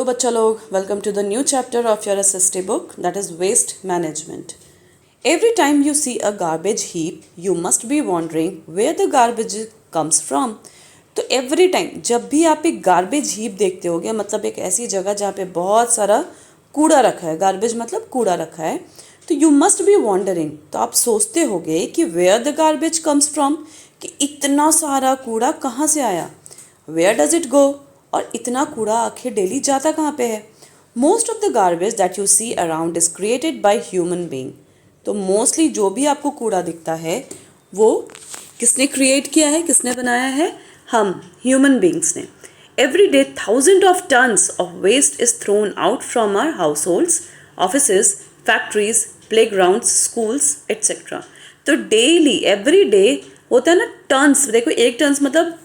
Hello बच्चा लोग, welcome to the new chapter of your SST book that is waste management. Every time you see a garbage heap, you must be wondering where the garbage comes from. तो every time जब भी आप एक garbage heap देखते होगे, मतलब एक ऐसी जगह जहाँ पे बहुत सारा कूड़ा रखा है, गार्बेज मतलब कूड़ा रखा है, तो यू मस्ट बी वॉन्डरिंग, तो आप सोचते होगे कि where the garbage comes from, कि इतना सारा कूड़ा कहाँ से आया. वेयर डज इट गो, और इतना कूड़ा आखिर डेली जाता कहाँ पे है. Most of the garbage that you see around is created by human being. तो मोस्टली जो भी आपको कूड़ा दिखता है वो किसने क्रिएट किया है, किसने बनाया है, हम ह्यूमन बींग्स ने. Every day thousand of tons of waste is thrown out from our households, offices, factories, playground, schools etcetera. तो डेली एवरी डे होता है ना टन्स. देखो एक टन्स मतलब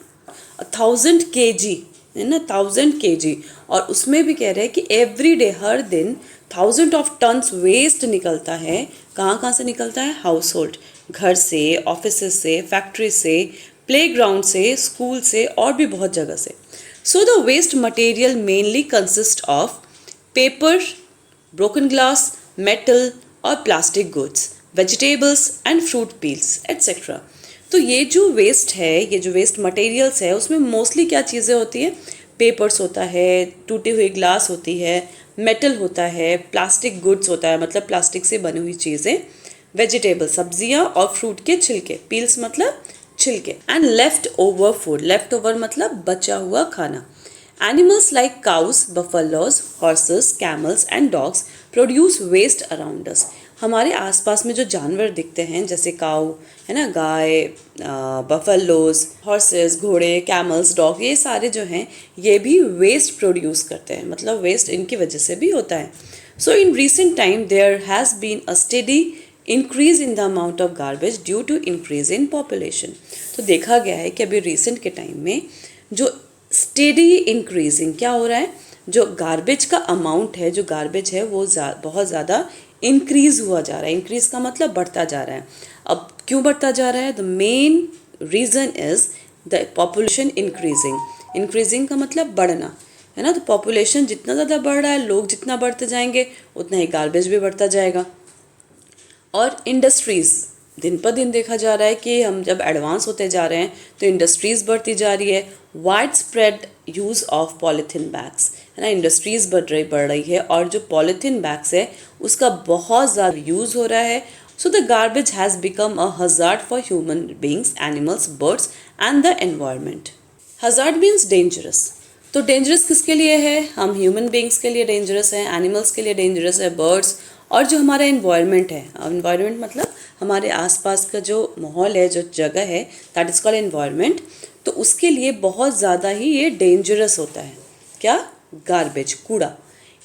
1000 kg है ना, 1000 kg. और उसमें भी कह रहे हैं कि एवरी डे हर दिन 1000 ऑफ टन्स वेस्ट निकलता है. कहाँ से निकलता है? हाउस होल्ड, घर से, ऑफिस से, फैक्ट्री से, प्लेग्राउंड से, स्कूल से और भी बहुत जगह से. So the waste material mainly consist of paper, broken glass, metal और plastic goods, vegetables and fruit peels etcetera. तो ये जो वेस्ट है, ये जो वेस्ट मटेरियल्स है, उसमें मोस्टली क्या चीज़ें होती है? पेपर्स होता है, टूटी हुई ग्लास होती है, मेटल होता है, प्लास्टिक गुड्स होता है मतलब प्लास्टिक से बनी हुई चीज़ें, वेजिटेबल सब्जियां और फ्रूट के छिलके, पील्स मतलब छिलके, and left over food, left over मतलब बचा हुआ खाना. Animals like cows, buffaloes, horses, camels and dogs produce waste around us. हमारे आसपास में जो जानवर दिखते हैं जैसे काऊ है ना, गाय, बफेलोज, हॉर्सेस, घोड़े, कैमल्स, डॉग, ये सारे जो हैं ये भी वेस्ट प्रोड्यूस करते हैं, मतलब वेस्ट इनकी वजह से भी होता है. So in recent time there has been a steady increase in the amount of garbage due to increase in population. तो देखा गया है कि अभी रिसेंट के टाइम में जो स्टेडी इंक्रीजिंग क्या हो रहा है, जो गार्बेज का अमाउंट है, जो गार्बेज है वो बहुत ज़्यादा इंक्रीज हुआ जा रहा है. इंक्रीज का मतलब बढ़ता जा रहा है. अब क्यों बढ़ता जा रहा है? The main reason is the population increasing. Increasing का मतलब बढ़ना है ना. तो पॉपुलेशन जितना ज़्यादा बढ़ रहा है, लोग जितना बढ़ते जाएंगे उतना ही गार्बेज भी बढ़ता जाएगा. और इंडस्ट्रीज़ दिन पर दिन देखा जा रहा है कि हम जब एडवांस होते जा रहे हैं तो इंडस्ट्रीज़ बढ़ती जा रही है. Wide spread use of polythene bags है ना, इंडस्ट्रीज़ बढ़ रही है और जो पॉलीथीन बैग्स है उसका बहुत ज़्यादा यूज़ हो रहा है. So the garbage has become a hazard for human beings, animals, birds and the environment. Hazard means dangerous. तो डेंजरस किसके लिए है? हम ह्यूमन बींग्स के लिए डेंजरस है, एनिमल्स के लिए डेंजरस है, बर्ड्स, और जो हमारा एनवायरनमेंट है, एनवायरनमेंट मतलब हमारे आसपास का जो माहौल है, जो जगह है, दैट इज़ कॉल्ड एनवायरनमेंट. तो उसके लिए बहुत ज़्यादा ही ये डेंजरस होता है. क्या? गार्बेज, कूड़ा.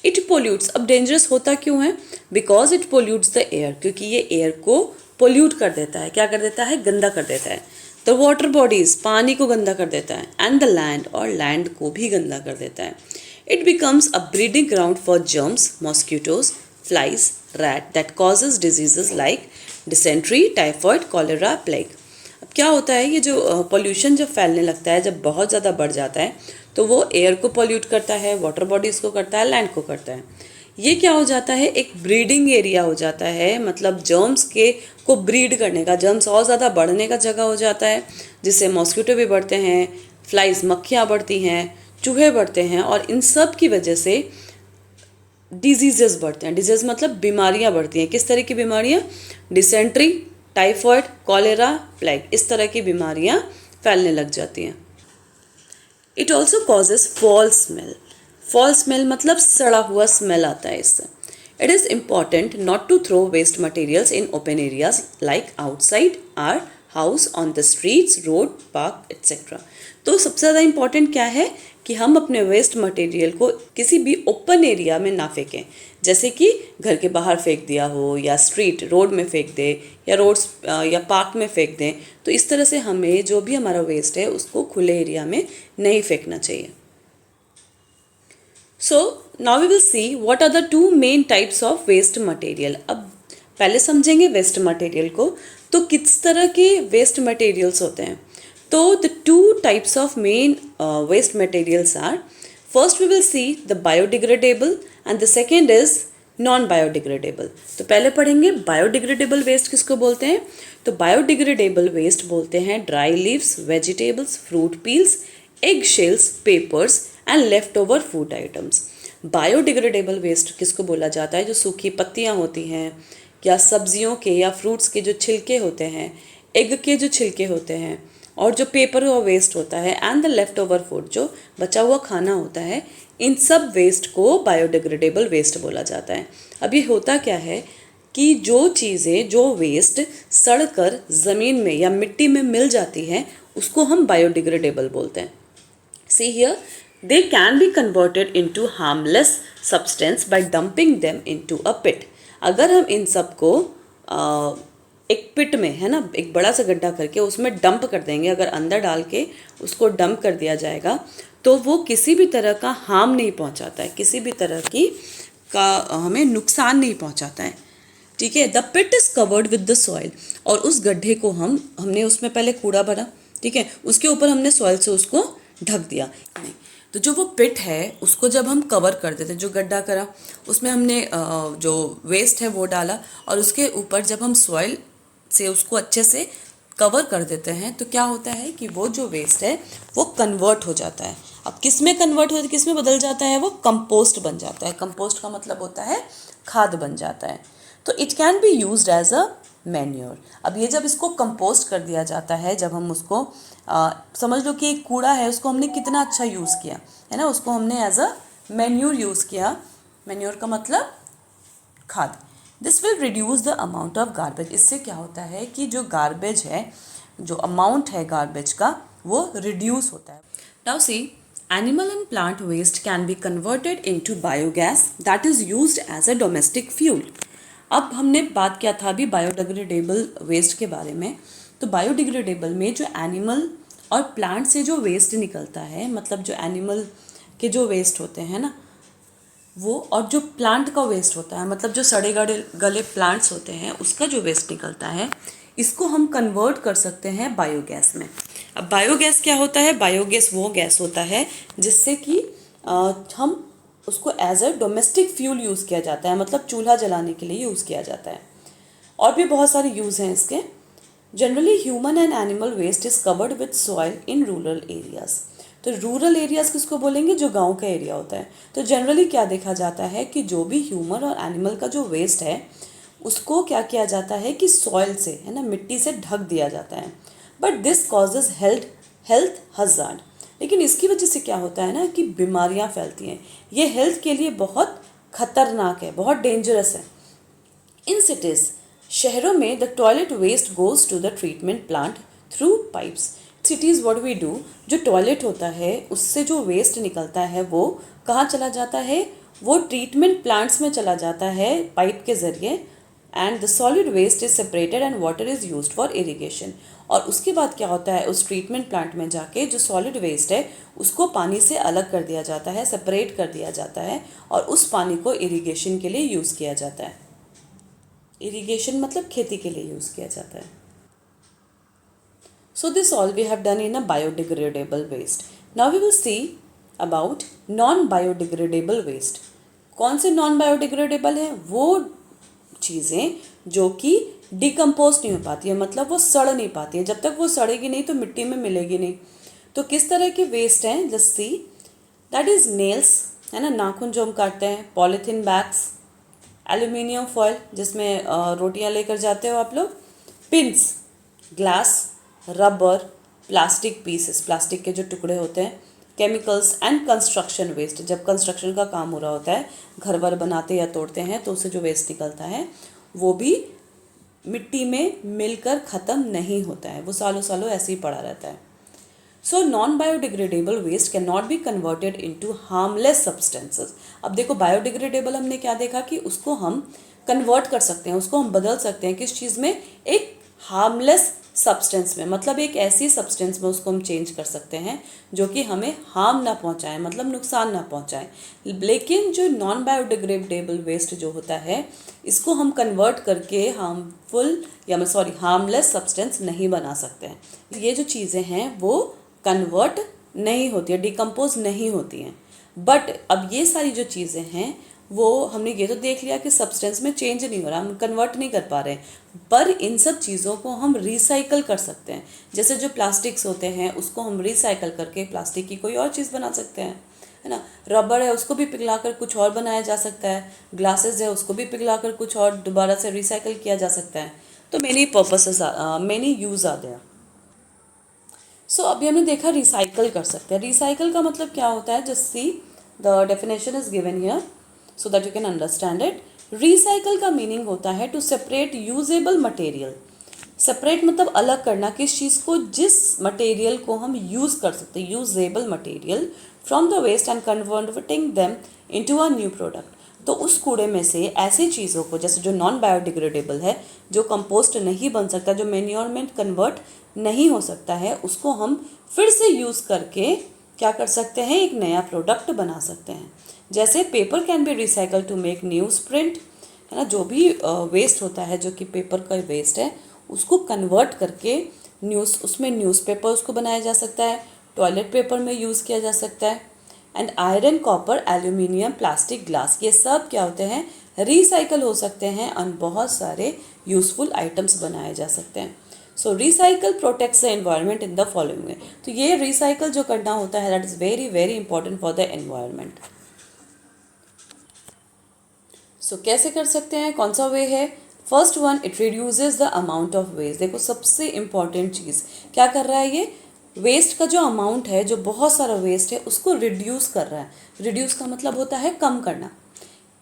इट पोल्यूट्स. अब डेंजरस होता क्यों है? बिकॉज इट पोल्यूट्स द एयर, क्योंकि ये एयर को पोल्यूट कर देता है. क्या कर देता है? गंदा कर देता है. तो वाटर बॉडीज़, पानी को गंदा कर देता है, एंड द लैंड, और लैंड को भी गंदा कर देता है. It becomes a breeding ground for germs, mosquitoes, flies, rat that causes diseases like dysentery, typhoid, cholera, plague. अब क्या होता है, ये जो पोल्यूशन जब फैलने लगता है, जब बहुत ज़्यादा बढ़ जाता है, तो वो एयर को पोल्यूट करता है, वाटर बॉडीज़ को करता है, लैंड को करता है. ये क्या हो जाता है? एक ब्रीडिंग एरिया हो जाता है, मतलब जर्म्स के को ब्रीड करने का, जर्म्स और ज़्यादा बढ़ने का जगह हो जाता है, जिससे मॉस्किटो भी बढ़ते हैं, फ्लाइज, मक्खियाँ बढ़ती हैं, चूहे बढ़ते हैं, और इन सब की वजह से डिजीजेस बढ़ते हैं. डिजीज मतलब बीमारियां बढ़ती हैं. किस तरह की बीमारियां? डिसेंट्री, टाइफॉइड, कॉलेरा, प्लेग, इस तरह की बीमारियां फैलने लग जाती हैं. It also causes foul smell. Foul smell मतलब सड़ा हुआ स्मेल आता है इससे. It is important not to throw waste materials in open areas like outside our house, on the streets, road, park etcetera. तो सबसे ज़्यादा इम्पॉर्टेंट क्या है कि हम अपने वेस्ट मटेरियल को किसी भी ओपन एरिया में ना फेंकें, जैसे कि घर के बाहर फेंक दिया हो, या स्ट्रीट, रोड में फेंक दें, या रोड्स या पार्क में फेंक दें. तो इस तरह से हमें जो भी हमारा वेस्ट है उसको खुले एरिया में नहीं फेंकना चाहिए. So now we will see what are the two main types of waste material. अब पहले समझेंगे वेस्ट मटेरियल को. तो किस तरह के वेस्ट मटेरियल्स होते हैं? तो the two types of main waste materials are, First we will see the biodegradable and the second is non biodegradable. तो पहले पढ़ेंगे बायोडिग्रेडेबल वेस्ट किसको बोलते हैं। तो बायोडिग्रेडेबल वेस्ट बोलते हैं dry leaves, vegetables, fruit peels, eggshells, papers and left over food items. Biodegradable waste किसको बोला जाता है, जो सूखी पत्तियाँ होती हैं या सब्जियों के या फ्रूट्स के जो छिलके होते हैं, एग के जो छिलके होते हैं, और जो पेपर और वेस्ट होता है and the left over food, जो बचा हुआ खाना होता है, इन सब वेस्ट को बायोडिग्रेडेबल वेस्ट बोला जाता है। अब ये होता क्या है कि जो चीज़ें, जो वेस्ट सड़कर ज़मीन में या मिट्टी में मिल जाती हैं उसको हम बायोडिग्रेडेबल बोलते हैं। See here, they can be converted into harmless substance by dumping them into a pit। अगर हम इन सब को एक पिट में, है ना, एक बड़ा सा गड्ढा करके उसमें डंप कर देंगे, अगर अंदर डाल के उसको डंप कर दिया जाएगा तो वो किसी भी तरह का हार्म नहीं पहुंचाता है, किसी भी तरह की का हमें नुकसान नहीं पहुंचाता है। ठीक है, the pit is covered with the soil. और उस गड्ढे को हमने उसमें पहले कूड़ा भरा, ठीक है, उसके ऊपर हमने सॉइल से उसको ढक दिया। तो जो वो पिट है उसको जब हम कवर कर देते, जो गड्ढा करा उसमें हमने जो वेस्ट है वो डाला, और उसके ऊपर जब हम सॉइल से उसको अच्छे से कवर कर देते हैं तो क्या होता है कि वो जो वेस्ट है वो कन्वर्ट हो जाता है। अब किस में कन्वर्ट हो, किस में बदल जाता है, वो कंपोस्ट बन जाता है। कंपोस्ट का मतलब होता है खाद बन जाता है। तो it can be used as a manure. अब ये जब इसको कंपोस्ट कर दिया जाता है, जब हम उसको समझ लो कि एक कूड़ा है, उसको हमने कितना अच्छा यूज़ किया है ना, उसको हमने एज अ मैन्योर यूज़ किया। मैन्योर का मतलब खाद। This will reduce the amount of garbage. इससे क्या होता है कि जो गार्बेज है, जो अमाउंट है गार्बेज का, वो रिड्यूस होता है। Now see, animal and plant waste can be converted into biogas that is used as a domestic fuel. अब हमने बात किया था अभी बायोडिग्रेडेबल वेस्ट के बारे में। तो बायोडिग्रेडेबल में जो एनिमल और प्लांट से जो वेस्ट निकलता है, मतलब जो एनिमल के जो वेस्ट होते हैं ना वो, और जो प्लांट का वेस्ट होता है, मतलब जो सड़े गले प्लांट्स होते हैं उसका जो वेस्ट निकलता है, इसको हम कन्वर्ट कर सकते हैं बायोगैस में। अब बायोगैस क्या होता है, बायोगैस वो गैस होता है जिससे कि हम उसको as a domestic fuel use किया जाता है, मतलब चूल्हा जलाने के लिए यूज़ किया जाता है। और भी बहुत सारे यूज़ हैं इसके। Generally human and animal waste is covered with soil in rural areas. तो रूरल एरियाज़ किसको बोलेंगे, जो गांव का एरिया होता है। तो जनरली क्या देखा जाता है कि जो भी ह्यूमन और एनिमल का जो वेस्ट है उसको क्या किया जाता है कि सॉइल से, है ना, मिट्टी से ढक दिया जाता है। But this causes health hazard. लेकिन इसकी वजह से क्या होता है ना कि बीमारियां फैलती हैं। ये हेल्थ के लिए बहुत खतरनाक है, बहुत डेंजरस है। इन सिटीज़, शहरों में the toilet waste goes to the treatment plant through pipes. Cities what we do, जो टॉयलेट होता है उससे जो वेस्ट निकलता है वो कहाँ चला जाता है, वो ट्रीटमेंट प्लांट्स में चला जाता है पाइप के ज़रिए। And the solid waste is separated and water is used for irrigation. और उसके बाद क्या होता है, उस ट्रीटमेंट प्लांट में जाके जो सॉलिड वेस्ट है उसको पानी से अलग कर दिया जाता है, सेपरेट कर दिया जाता है, और उस पानी को इरिगेशन के लिए यूज़ किया जाता है। इरिगेशन मतलब खेती के लिए यूज़ किया जाता है। So this all we have done in a biodegradable waste. Now we will see about non-biodegradable waste. कौन से नॉन बायोडिग्रेडेबल हैं, वो चीज़ें जो कि डिकम्पोज नहीं हो पाती है, मतलब वो सड़ नहीं पाती है। जब तक वो सड़ेगी नहीं तो मिट्टी में मिलेगी नहीं। तो किस तरह के वेस्ट हैं, just see, that is nails, है ना, नाखून जो हम काटते हैं, पॉलीथीन बैग्स, एल्यूमिनियम फॉयल जिसमें रोटियां लेकर जाते हो आप लोग, pins, glass, rubber, plastic pieces, plastic के जो टुकड़े होते हैं, केमिकल्स एंड कंस्ट्रक्शन वेस्ट। जब कंस्ट्रक्शन का काम हो रहा होता है, घर वर बनाते या तोड़ते हैं तो उससे जो वेस्ट निकलता है वो भी मिट्टी में मिलकर ख़त्म नहीं होता है, वो सालों सालों ऐसे ही पड़ा रहता है। So non biodegradable waste can not be converted into harmless substances. अब देखो बायोडिग्रेडेबल हमने क्या देखा कि उसको हम कन्वर्ट कर सकते हैं, उसको हम बदल सकते हैं किस चीज़ में, एक हार्मलेस सब्सटेंस में, मतलब एक ऐसी सब्सटेंस में उसको हम चेंज कर सकते हैं जो कि हमें हार्म ना पहुंचाए, मतलब नुकसान ना पहुंचाए। लेकिन जो नॉन बायोडिग्रेडेबल वेस्ट जो होता है इसको हम कन्वर्ट करके हार्मलेस सब्सटेंस नहीं बना सकते हैं। ये जो चीज़ें हैं वो कन्वर्ट नहीं होती है, डिकम्पोज नहीं होती हैं। बट अब ये सारी जो चीज़ें हैं वो हमने ये तो देख लिया कि सब्सटेंस में चेंज नहीं हो रहा, हम कन्वर्ट नहीं कर पा रहे हैं, पर इन सब चीज़ों को हम रिसाइकल कर सकते हैं। जैसे जो प्लास्टिक्स होते हैं उसको हम रिसाइकल करके प्लास्टिक की कोई और चीज़ बना सकते हैं, है ना। रबर है उसको भी पिघलाकर कुछ और बनाया जा सकता है, ग्लासेस है उसको भी पिघलाकर कुछ और दोबारा से रिसाइकल किया जा सकता है। तो मेनी पर्पसेस मेनी यूज़ आ गया। सो अभी हमने देखा रिसाइकल कर सकते हैं। रिसाइकल का मतलब क्या होता है, just see the definition is given here so that you can understand it. Recycle का मीनिंग होता है to separate usable material. Separate मतलब अलग करना, किस चीज़ को, जिस मटेरियल को हम यूज़ कर सकते हैं, usable material from the waste and converting them into a new product. तो उस कूड़े में से ऐसी चीज़ों को, जैसे जो नॉन बायोडिग्रेडेबल है, जो कंपोस्ट नहीं बन सकता, जो मैन्योर में कन्वर्ट नहीं हो सकता है, उसको हम फिर से यूज़ करके क्या कर सकते हैं, एक नया प्रोडक्ट बना सकते हैं। जैसे paper can be recycle to make newsprint, है ना। जो भी वेस्ट होता है, जो कि पेपर का वेस्ट है, उसको कन्वर्ट करके उसमें न्यूज़पेपर उसको बनाया जा सकता है, टॉयलेट पेपर में यूज़ किया जा सकता है। And iron, copper, aluminium, plastic, glass, ये सब क्या होते हैं, रिसाइकल हो सकते हैं और बहुत सारे यूज़फुल आइटम्स बनाए जा सकते हैं। So recycle protects the environment in the following way. तो ये रिसाइकल जो करना होता है, that is very very important for the environment. So कैसे कर सकते हैं, कौन सा वे है। First one, it reduces the amount of waste. देखो सबसे इम्पॉर्टेंट चीज़ क्या कर रहा है, ये वेस्ट का जो अमाउंट है, जो बहुत सारा वेस्ट है, उसको रिड्यूस कर रहा है। रिड्यूस का मतलब होता है कम करना।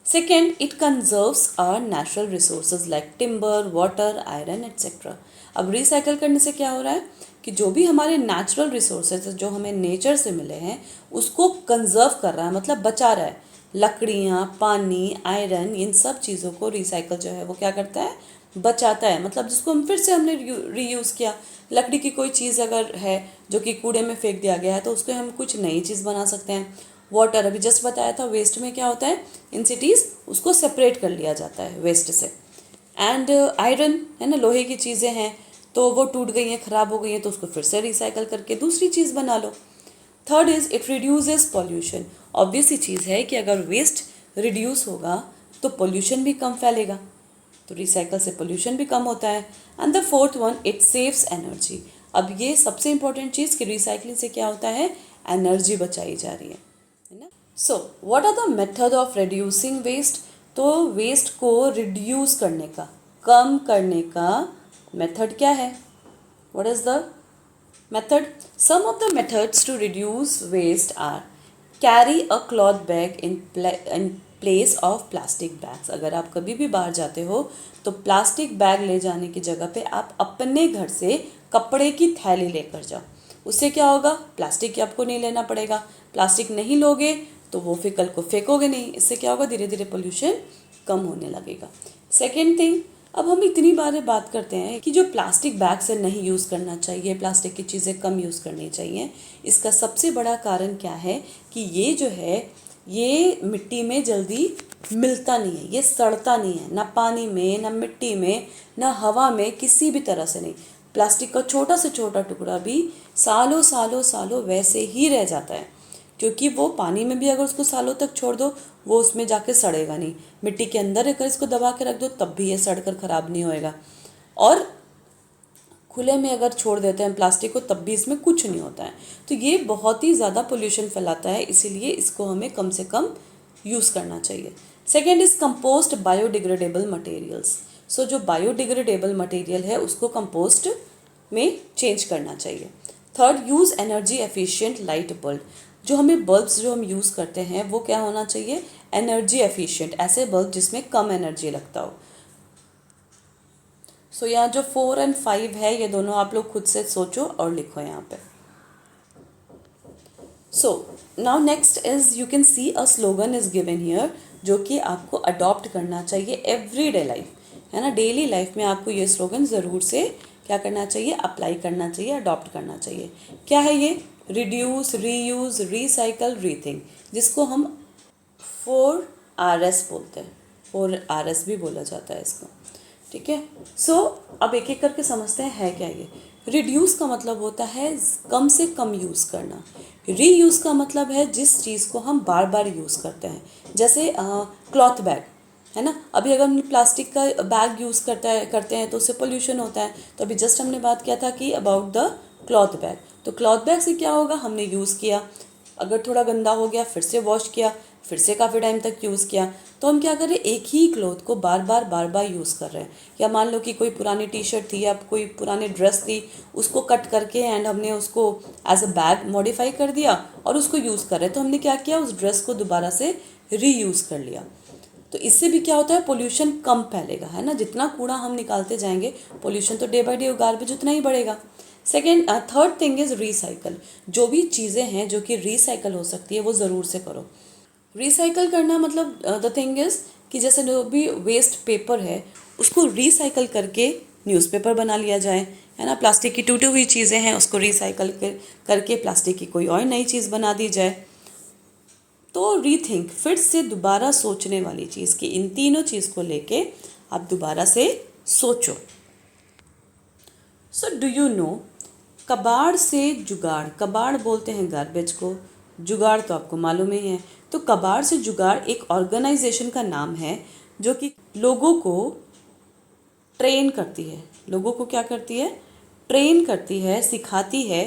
Second, it conserves our natural resources like timber, water, iron etcetera. अब रिसाइकल करने से क्या हो रहा है कि जो भी हमारे नेचुरल रिसोर्सेज जो हमें नेचर से मिले हैं उसको कंजर्व कर रहा है, मतलब बचा रहा है। लकड़ियाँ, पानी, आयरन, इन सब चीज़ों को रिसाइकल जो है वो क्या करता है, बचाता है। मतलब जिसको हम फिर से हमने रीयूज़ किया, लकड़ी की कोई चीज़ अगर है जो कि कूड़े में फेंक दिया गया है, तो उसको हम कुछ नई चीज़ बना सकते हैं। वाटर अभी जस्ट बताया था, वेस्ट में क्या होता है, इन सिटीज़ उसको सेपरेट कर लिया जाता है वेस्ट से। एंड आयरन है ना, लोहे की चीज़ें हैं, तो वो टूट गई हैं, ख़राब हो गई हैं, तो उसको फिर से रिसाइकल करके दूसरी चीज़ बना लो। Third is it reduces pollution. Obvious ही चीज़ है कि अगर वेस्ट रिड्यूस होगा तो पोल्यूशन भी कम फैलेगा, तो रिसाइकल से पोल्यूशन भी कम होता है। And the fourth one, it saves energy. अब ये सबसे इंपॉर्टेंट चीज़ कि रिसाइकलिंग से क्या होता है, एनर्जी बचाई जा रही है ना। So what are the method of reducing waste. तो वेस्ट को रिड्यूस करने का, कम करने का मेथड क्या है, what is the method? Some of the methods to reduce waste are carry a cloth bag in place of plastic bags. अगर आप कभी भी बाहर जाते हो तो प्लास्टिक बैग ले जाने की जगह पे आप अपने घर से कपड़े की थैली लेकर जाओ। उससे क्या होगा, प्लास्टिक आपको नहीं लेना पड़ेगा। प्लास्टिक नहीं लोगे तो वो फिर कल को फेंकोगे नहीं, इससे क्या होगा, धीरे धीरे पोल्यूशन कम होने लगेगा। सेकेंड थिंग, अब हम इतनी बार बात करते हैं कि जो प्लास्टिक बैग से नहीं यूज़ करना चाहिए, प्लास्टिक की चीज़ें कम यूज़ करनी चाहिए। इसका सबसे बड़ा कारण क्या है कि ये जो है ये मिट्टी में जल्दी मिलता नहीं है, ये सड़ता नहीं है, ना पानी में, ना मिट्टी में, ना हवा में, किसी भी तरह से नहीं। प्लास्टिक का छोटा से छोटा टुकड़ा भी सालों सालों सालों वैसे ही रह जाता है, क्योंकि वो पानी में भी अगर उसको सालों तक छोड़ दो वो उसमें जाके सड़ेगा नहीं। मिट्टी के अंदर अगर इसको दबा के रख दो तब भी ये सड़कर ख़राब नहीं होएगा। और खुले में अगर छोड़ देते हैं प्लास्टिक को तब भी इसमें कुछ नहीं होता है। तो ये बहुत ही ज़्यादा पोल्यूशन फैलाता है, इसीलिए इसको हमें कम से कम यूज़ करना चाहिए। Second is compost biodegradable materials. So जो बायोडिग्रेडेबल मटेरियल है उसको कंपोस्ट में चेंज करना चाहिए। Third, use energy efficient light bulb. जो हमें बल्ब्स जो हम यूज़ करते हैं वो क्या होना चाहिए, एनर्जी एफिशिएंट, ऐसे बल्ब जिसमें कम एनर्जी लगता हो। सो यहाँ जो 4 और 5 है ये दोनों आप लोग खुद से सोचो और लिखो यहाँ पे। So now next is you can see a slogan is given here, जो कि आपको अडॉप्ट करना चाहिए एवरीडे लाइफ, है ना। डेली लाइफ में आपको ये स्लोगन ज़रूर से क्या करना चाहिए, अप्लाई करना चाहिए, अडॉप्ट करना चाहिए। क्या है ये, रिड्यूस, रीयूज़, रिसाइकल, रीथिंक, जिसको हम 4RS बोलते हैं, 4RS भी बोला जाता है इसको, ठीक है। सो अब एक एक करके समझते हैं है क्या ये। रिड्यूस का मतलब होता है कम से कम यूज़ करना। रीयूज़ का मतलब है जिस चीज़ को हम बार बार यूज़ करते हैं, जैसे क्लॉथ बैग है ना। अभी अगर हम प्लास्टिक का बैग यूज़ करते हैं तो उससे पोल्यूशन होता है। तो अभी जस्ट हमने बात किया था कि अबाउट द क्लॉथ बैग। तो क्लॉथ बैग से क्या होगा, हमने यूज़ किया, अगर थोड़ा गंदा हो गया फिर से वॉश किया, फिर से काफ़ी टाइम तक यूज़ किया, तो हम क्या कर रहे हैं, एक ही क्लॉथ को बार बार यूज़ कर रहे हैं। या मान लो कि कोई पुरानी टी शर्ट थी या कोई पुरानी ड्रेस थी, उसको कट करके एंड हमने उसको एज अ बैग मॉडिफाई कर दिया और उसको यूज़ कर रहे हैं। तो हमने क्या किया, उस ड्रेस को दोबारा से रीयूज़ कर लिया। तो इससे भी क्या होता है, पोल्यूशन कम फैलेगा, है ना। जितना कूड़ा हम निकालते जाएंगे, पोल्यूशन तो डे बाय डे गार्बेज उतना ही बढ़ेगा। Second third thing is recycle. जो भी चीज़ें हैं जो कि रिसाइकल हो सकती है वो ज़रूर से करो। रिसाइकल करना मतलब द थिंग इज़ कि जैसे जो भी वेस्ट पेपर है उसको रिसाइकल करके न्यूज़पेपर बना लिया जाए, है ना। प्लास्टिक की टूटी हुई चीज़ें हैं उसको रिसाइकल करके प्लास्टिक की कोई और नई चीज़ बना दी जाए। तो रीथिंक, फिर से दोबारा सोचने वाली चीज़ कि इन तीनों चीज़ को लेके आप दोबारा से सोचो। सो डू यू नो, कबाड़ से जुगाड़, कबाड़ बोलते हैं गार्बेज को, जुगाड़ तो आपको मालूम ही है। तो कबाड़ से जुगाड़ एक ऑर्गेनाइजेशन का नाम है जो कि लोगों को ट्रेन करती है। लोगों को क्या करती है, ट्रेन करती है, सिखाती है।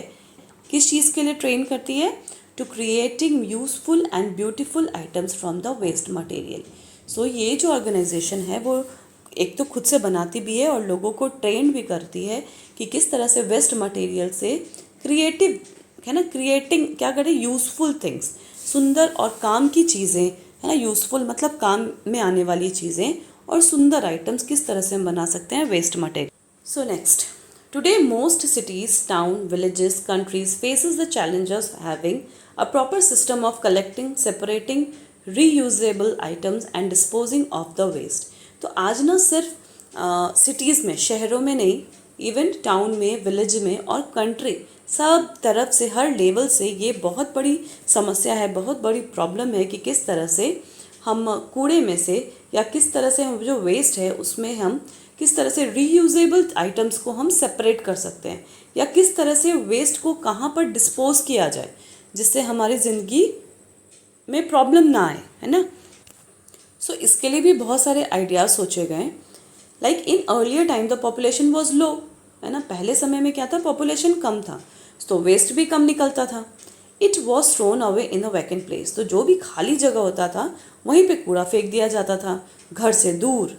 किस चीज़ के लिए ट्रेन करती है, to creating useful and beautiful items from the waste material. So ये जो ऑर्गेनाइजेशन है वो एक तो खुद से बनाती भी है और लोगों को ट्रेन भी करती है कि किस तरह से वेस्ट मटेरियल से क्रिएटिव, है ना, क्रिएटिंग क्या करें, यूज़फुल थिंग्स, सुंदर और काम की चीज़ें, है ना। यूज़फुल मतलब काम में आने वाली चीज़ें, और सुंदर आइटम्स किस तरह से हम बना सकते हैं waste material. So next, today most cities, town, villages, countries faces the challenges having a proper system of collecting, separating reusable items and disposing of the waste। तो आज ना सिर्फ सिटीज़ में, शहरों में नहीं, इवन टाउन में, विलेज में और कंट्री, सब तरफ से, हर लेवल से ये बहुत बड़ी समस्या है, बहुत बड़ी प्रॉब्लम है कि किस तरह से हम कूड़े में से या किस तरह से हम जो वेस्ट है उसमें हम किस तरह से रीयूजेबल आइटम्स को हम सेपरेट कर सकते हैं, या किस तरह से वेस्ट को कहाँ पर डिस्पोज किया जाए जिससे हमारी ज़िंदगी में प्रॉब्लम ना आए, है ना। सो इसके लिए भी बहुत सारे आइडियाज़ सोचे गए। Like in earlier time the population was लो, है ना। पहले समय में क्या था, पॉपुलेशन कम था तो वेस्ट भी कम निकलता था। It was thrown away in a vacant place, तो जो भी खाली जगह होता था वहीं पे कूड़ा फेंक दिया जाता था, घर से दूर,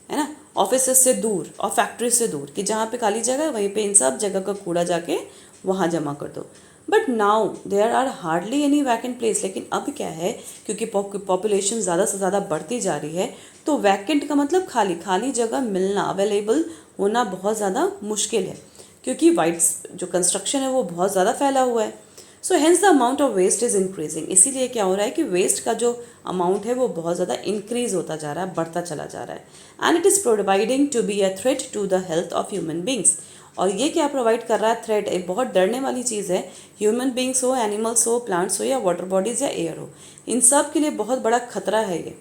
है ना, ऑफिसेस से दूर और फैक्ट्री से दूर, कि जहाँ पे खाली जगह है वहीं पे इन सब जगह का कूड़ा जाके वहाँ जमा कर दो। But now there are hardly any vacant place. लेकिन अब क्या है, क्योंकि पॉपुलेशन ज़्यादा से ज़्यादा बढ़ती जा रही है, तो वैकेंट का मतलब खाली, खाली जगह मिलना, अवेलेबल होना बहुत ज़्यादा मुश्किल है, क्योंकि वाइड्स जो कंस्ट्रक्शन है वो बहुत ज़्यादा फैला हुआ है। So hence the amount of waste is increasing. इसीलिए क्या हो रहा है कि वेस्ट का जो अमाउंट है वो बहुत ज़्यादा इंक्रीज होता जा रहा है, बढ़ता चला जा रहा है। And it is providing to be a threat to the health of human beings. और ये क्या प्रोवाइड कर रहा है, थ्रेट, एक बहुत डरने वाली चीज़ है। ह्यूमन बींग्स हो, एनिमल्स हो, प्लांट्स हो, या वाटर बॉडीज़ या एयर हो, इन सब के लिए बहुत बड़ा खतरा है ये।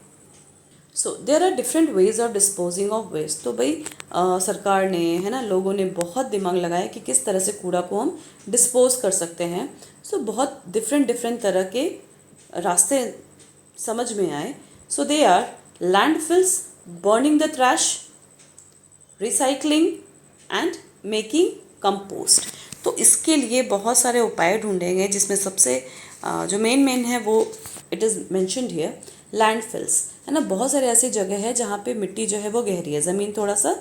So there are different ways of disposing of waste. तो भाई सरकार ने, है ना, लोगों ने बहुत दिमाग लगाया कि किस तरह से कूड़ा को हम डिस्पोज कर सकते हैं। सो बहुत डिफरेंट डिफरेंट तरह के रास्ते समझ में आए। So they are landfills, burning the trash, recycling and making compost. तो इसके लिए बहुत सारे उपाय ढूंढे गए, जिसमें सबसे जो मेन है वो it is mentioned here, landfills, है ना। बहुत सारे ऐसी जगह है जहाँ पे मिट्टी जो है वो गहरी है, ज़मीन थोड़ा सा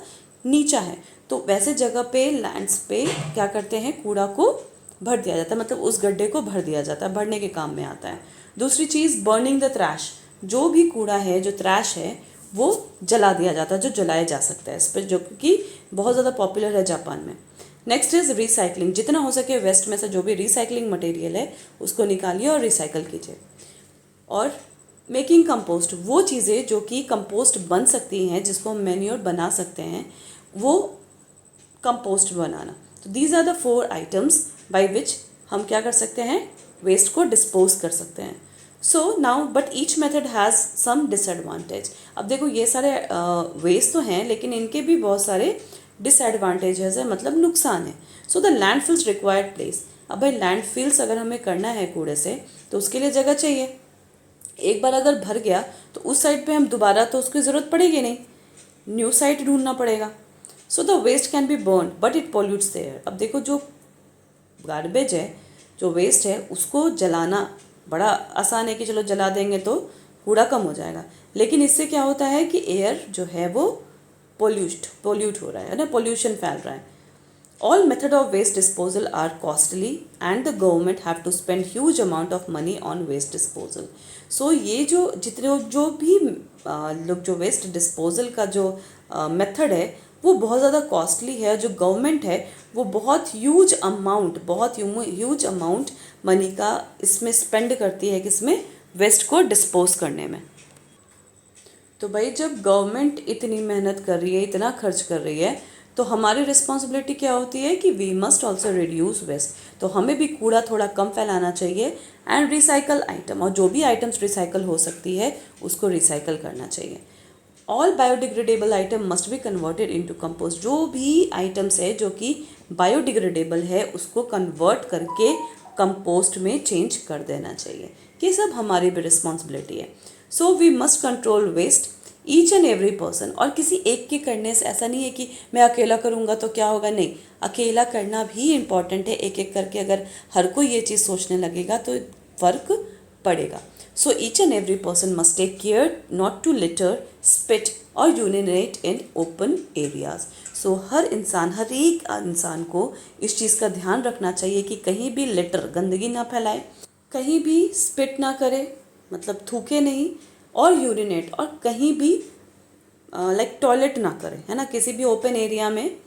नीचा है, तो वैसे जगह पे, लैंड्स पे क्या करते हैं, कूड़ा को भर दिया जाता है, मतलब उस गड्ढे को भर दिया जाता है, भरने के काम में आता है। दूसरी चीज़, बर्निंग द ट्रैश, जो भी कूड़ा है, जो ट्रैश है वो जला दिया जाता है, जो जलाया जा सकता है इस पर, जो कि बहुत ज़्यादा पॉपुलर है जापान में। नेक्स्ट इज़ रिसाइकलिंग, जितना हो सके वेस्ट में से जो भी रिसाइकलिंग मटेरियल है उसको निकालिए और रिसाइकल कीजिए। और मेकिंग कंपोस्ट, वो चीज़ें जो कि कंपोस्ट बन सकती हैं, जिसको हम मैन्योर बना सकते हैं, वो कंपोस्ट बनाना। तो these are the 4 items by which हम क्या कर सकते हैं, वेस्ट को डिस्पोज कर सकते हैं। So now but each method has some disadvantage. अब देखो ये सारे वेस्ट तो हैं, लेकिन इनके भी बहुत सारे डिसएडवांटेजेस है मतलब नुकसान है। So the landfills required place. अब भाई लैंडफिल्स अगर हमें करना है कूड़े से तो उसके लिए जगह चाहिए। एक बार अगर भर गया तो उस साइड पे हम दोबारा तो उसकी ज़रूरत पड़ेगी नहीं, न्यू साइट ढूंढना पड़ेगा। So the waste can be burn but it pollutes the air. अब देखो जो गार्बेज है, जो वेस्ट है, उसको जलाना बड़ा आसान है कि चलो जला देंगे तो कूड़ा कम हो जाएगा, लेकिन इससे क्या होता है कि एयर जो है वो पोल्यूट हो रहा है ना, पोल्यूशन फैल रहा है। All method of waste disposal are costly and the government have to spend huge amount of money on waste disposal. So ये जो जितने जो भी लोग जो वेस्ट डिस्पोजल का जो मेथड है वो बहुत ज़्यादा कॉस्टली है। जो गवर्नमेंट है वो बहुत ह्यूज अमाउंट मनी का इसमें स्पेंड करती है किसमें, वेस्ट को डिस्पोज करने में। तो भाई जब गवर्नमेंट इतनी मेहनत कर रही है, इतना खर्च कर रही है, तो हमारी रिस्पॉन्सिबिलिटी क्या होती है कि we must also reduce waste. तो हमें भी कूड़ा थोड़ा कम फैलाना चाहिए एंड रिसाइकल आइटम, और जो भी आइटम्स रिसाइकल हो सकती है उसको रिसाइकल करना चाहिए। All biodegradable item must be converted into compost. जो भी आइटम्स है जो कि बायोडिग्रेडेबल है उसको कन्वर्ट करके कंपोस्ट में चेंज कर देना चाहिए। ये सब हमारी भी रिस्पॉन्सिबिलिटी है। So we must control waste each and every person. और किसी एक के करने से ऐसा नहीं है कि मैं अकेला करूँगा तो क्या होगा, नहीं, अकेला करना भी इम्पॉर्टेंट है। एक एक करके अगर हर कोई ये चीज़ सोचने लगेगा तो फ़र्क पड़ेगा। So each and every person must take care not to litter, spit और यूरिनेट इन ओपन एरियाज। सो हर एक इंसान को इस चीज़ का ध्यान रखना चाहिए कि कहीं भी लिटर, गंदगी ना फैलाए, कहीं भी स्पिट ना करे मतलब थूके नहीं, और यूरिनेट, और कहीं भी लाइक टॉयलेट ना करें, है ना, किसी भी ओपन एरिया में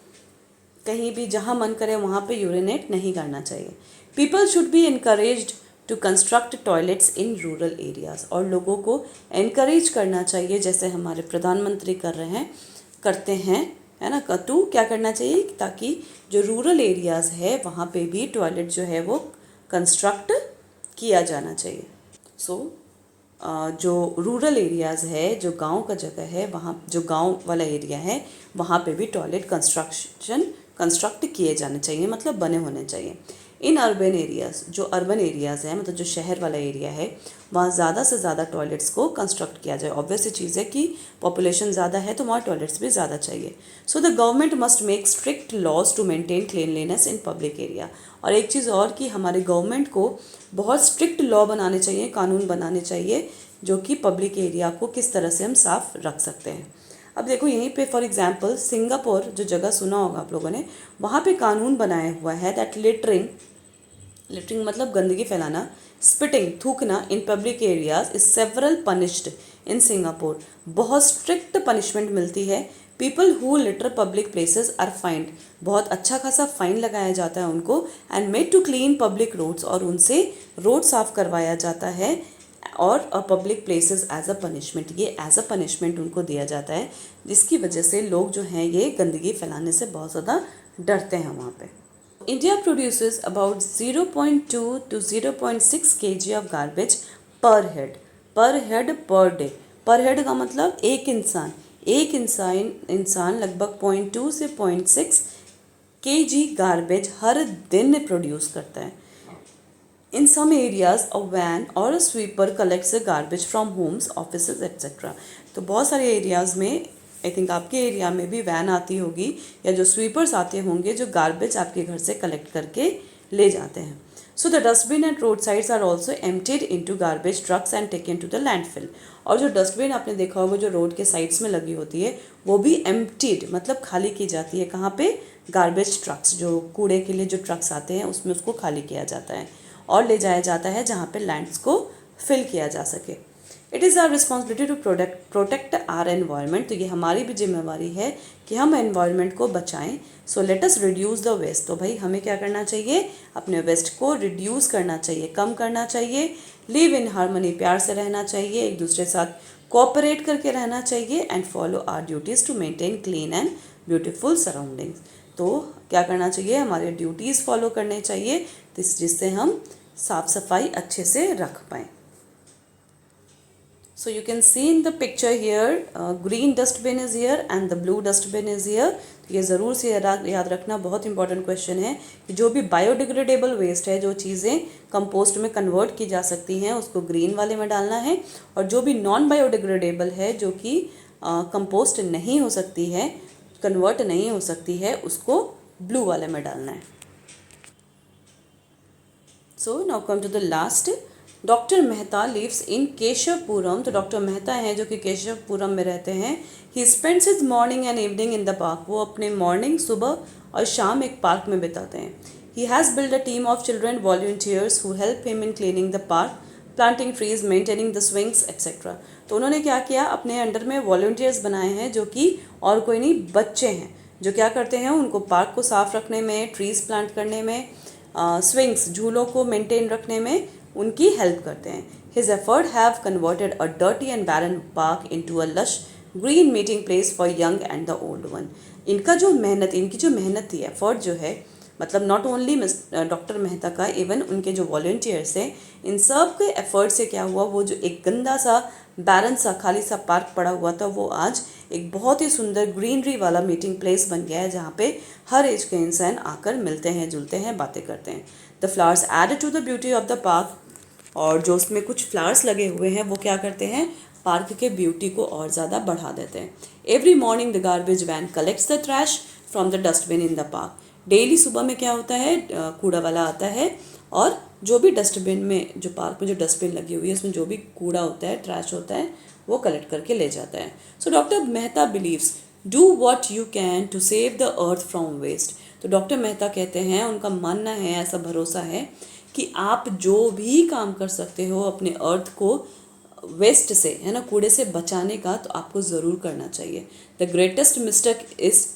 कहीं भी जहाँ मन करे वहाँ पे यूरिनेट नहीं करना चाहिए। People should be encouraged to construct toilets in rural areas. और लोगों को इनकरेज करना चाहिए, जैसे हमारे प्रधानमंत्री करते हैं, है ना, टू क्या करना चाहिए ताकि जो रूरल एरियाज़ है वहाँ पे भी टॉयलेट जो है वो कंस्ट्रक्ट किया जाना चाहिए। जो रूरल एरियाज़ है, जो गांव का जगह है, वहाँ जो गांव वाला एरिया है वहाँ पे भी टॉयलेट कंस्ट्रक्ट किए जाने चाहिए, मतलब बने होने चाहिए। इन अर्बन एरियाज़, जो अर्बन एरियाज़ हैं मतलब जो शहर वाला एरिया है, वहाँ ज़्यादा से ज़्यादा टॉयलेट्स को कंस्ट्रक्ट किया जाए। ऑब्वियस चीज़ है कि पॉपुलेशन ज़्यादा है तो वहाँ टॉयलेट्स भी ज़्यादा चाहिए। So the government must make strict laws to maintain cleanliness in public area. और एक चीज़ और कि हमारे गवर्नमेंट को बहुत स्ट्रिक्ट लॉ बनाने चाहिए, कानून बनाने चाहिए जो कि पब्लिक एरिया को किस तरह से हम साफ रख सकते हैं। अब देखो यहीं पे फॉर एग्जांपल सिंगापुर, जो जगह सुना होगा आप लोगों ने, वहाँ पे कानून बनाया हुआ है दैट लिटरिंग मतलब गंदगी फैलाना, स्पिटिंग थूकना in public areas is severely punished in Singapore. बहुत स्ट्रिक्ट पनिशमेंट मिलती है। People who litter public places are fined, बहुत अच्छा खासा फाइन लगाया जाता है उनको, and made to clean public roads, और उनसे रोड साफ करवाया जाता है, और public places as a punishment, ये एज अ पनिशमेंट उनको दिया जाता है, जिसकी वजह से लोग जो हैं ये गंदगी फैलाने से बहुत ज़्यादा डरते हैं वहाँ पे। India produces about 0.2 to 0.6 kg of garbage per head per day। पर हेड का मतलब एक इंसान लगभग 0.2 से 0.6 kg गार्बेज हर दिन प्रोड्यूस करता है। In some areas, a van or a sweeper collects the garbage from homes, offices, etc. तो बहुत सारे एरियाज़ में, आई थिंक आपके एरिया में भी वैन आती होगी या जो स्वीपर्स आते होंगे जो गार्बेज आपके घर से कलेक्ट करके ले जाते हैं। So the dustbin and roadsides are also emptied into garbage trucks and taken to the landfill. और जो डस्टबिन आपने देखा होगा जो रोड के साइड्स में लगी होती है वो भी एम्प्टीड मतलब खाली की जाती है। कहाँ पे? गार्बेज ट्रक्स, जो कूड़े के लिए जो ट्रक्स आते हैं उसमें उसको खाली किया जाता है और ले जाया जाता है जहाँ पे लैंड्स को फिल किया जा सके। It is our responsibility to protect our environment. तो ये हमारी भी जिम्मेवारी है कि हम एनवायरनमेंट को बचाएं। So let us reduce the waste. तो भाई हमें क्या करना चाहिए? अपने वेस्ट को रिड्यूस करना चाहिए, कम करना चाहिए। लिव इन हार्मनी, प्यार से रहना चाहिए, एक दूसरे के साथ कोऑपरेट करके रहना चाहिए, and follow our duties to maintain clean and beautiful surroundings. तो क्या करना चाहिए? हमारे ड्यूटीज़ फॉलो करने चाहिए जिससे हम साफ सफाई अच्छे से रख पाएँ। So you can see in the picture here, green dustbin is here and the blue dustbin is here. तो ये ज़रूर से याद रखना, बहुत इंपॉर्टेंट क्वेश्चन है कि जो भी बायोडिग्रेडेबल वेस्ट है, जो चीज़ें कंपोस्ट में कन्वर्ट की जा सकती हैं, उसको ग्रीन वाले में डालना है, और जो भी नॉन बायोडिग्रेडेबल है, जो कि कंपोस्ट नहीं हो सकती है, कन्वर्ट नहीं हो सकती है, उसको ब्लू वाले में डालना है. So now come to the last. Doctor Mehta lives in Keshavpuram. तो डॉक्टर मेहता हैं जो कि केशवपुरम में रहते हैं. He spends his morning and evening in the park. वो अपने मॉर्निंग, सुबह और शाम एक पार्क में बिताते हैं. He has build a team of children volunteers who help him in cleaning the park, planting trees, maintaining the swings etcetera. तो उन्होंने क्या किया, अपने अंडर में वॉल्टियर्स बनाए हैं जो कि और कोई नहीं, बच्चे हैं, जो क्या करते हैं, उनको पार्क को साफ रखने में, ट्रीज़ प्लांट करने में, स्विंग्स, झूलों को मेंटेन रखने में उनकी हेल्प करते हैं. His effort have converted a dirty and barren park into a lush green meeting place for young and the old one. इनकी जो मेहनत थी, एफर्ट जो है, मतलब नॉट ओनली डॉक्टर मेहता का, इवन उनके जो वॉलंटियर्स हैं, इन सब के एफर्ट से क्या हुआ, वो जो एक गंदा सा, बैरन सा, खाली सा पार्क पड़ा हुआ था, वो आज एक बहुत ही सुंदर ग्रीनरी वाला मीटिंग प्लेस बन गया है, जहाँ पे हर एज के इंसान आकर मिलते हैं, जुलते हैं, बातें करते हैं. The flowers added to the beauty of the park. और जो उसमें कुछ फ्लावर्स लगे हुए हैं, वो क्या करते हैं, पार्क के ब्यूटी को और ज़्यादा बढ़ा देते हैं. Every morning the garbage van collects the trash from the dustbin in the park. Daily सुबह में क्या होता है, कूड़ा वाला आता है और जो भी डस्टबिन में, जो पार्क में जो डस्टबिन लगी हुई है, उसमें जो भी कूड़ा होता है, ट्रैश होता है, वो कलेक्ट करके ले जाता है. So doctor Mehta believes do what you can to save the earth from waste. तो डॉक्टर मेहता कहते हैं, उनका मानना है, ऐसा भरोसा है कि आप जो भी काम कर सकते हो अपने अर्थ को वेस्ट से, है ना, कूड़े से बचाने का, तो आपको ज़रूर करना चाहिए. The greatest mistake is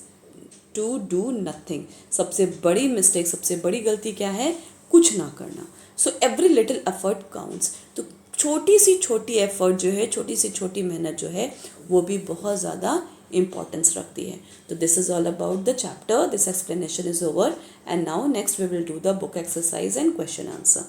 to do nothing. सबसे बड़ी मिस्टेक, सबसे बड़ी गलती क्या है, कुछ ना करना. So every little effort counts. तो छोटी सी छोटी एफर्ट जो है, छोटी सी छोटी मेहनत जो है, वो भी बहुत ज़्यादा इम्पॉर्टेंस रखती है. तो this is all about the chapter. This explanation is over and now next we will do the book exercise and question answer.